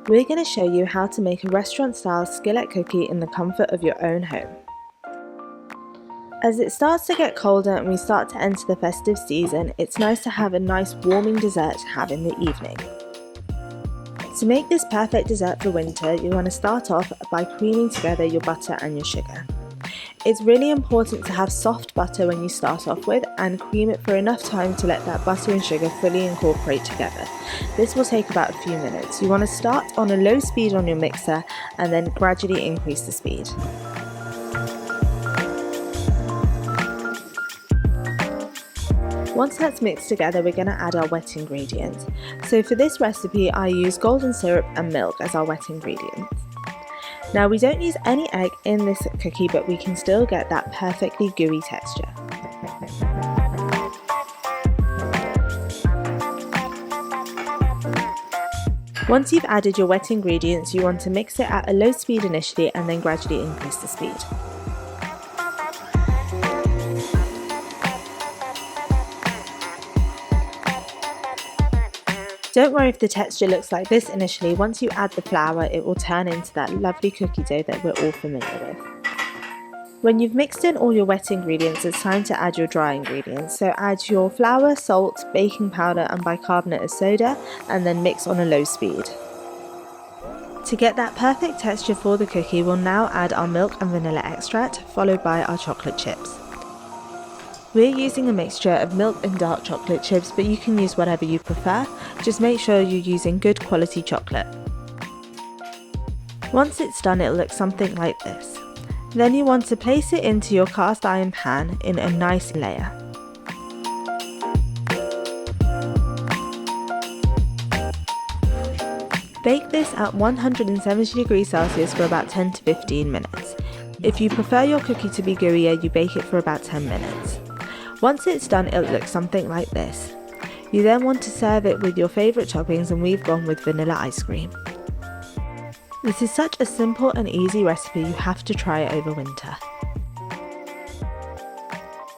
We're going to show you how to make a restaurant-style skillet cookie in the comfort of your own home. As it starts to get colder and we start to enter the festive season, it's nice to have a nice warming dessert to have in the evening. To make this perfect dessert for winter, you want to start off by creaming together your butter and your sugar. It's really important to have soft butter when you start off with and cream it for enough time to let that butter and sugar fully incorporate together. This will take about a few minutes. You want to start on a low speed on your mixer and then gradually increase the speed. Once that's mixed together, we're going to add our wet ingredients. So for this recipe, I use golden syrup and milk as our wet ingredients. Now we don't use any egg in this cookie, but we can still get that perfectly gooey texture. Once you've added your wet ingredients, you want to mix it at a low speed initially and then gradually increase the speed. Don't worry if the texture looks like this initially. Once you add the flour, it will turn into that lovely cookie dough that we're all familiar with. When you've mixed in all your wet ingredients, it's time to add your dry ingredients. So add your flour, salt, baking powder and bicarbonate of soda and then mix on a low speed. To get that perfect texture for the cookie, we'll now add our milk and vanilla extract, followed by our chocolate chips. We're using a mixture of milk and dark chocolate chips, but you can use whatever you prefer. Just make sure you're using good quality chocolate. Once it's done, it'll look something like this. Then you want to place it into your cast iron pan in a nice layer. Bake this at 170 degrees Celsius for about 10 to 15 minutes. If you prefer your cookie to be gooier, you bake it for about 10 minutes. Once it's done, it'll look something like this. You then want to serve it with your favourite toppings, and we've gone with vanilla ice cream. This is such a simple and easy recipe, you have to try it over winter.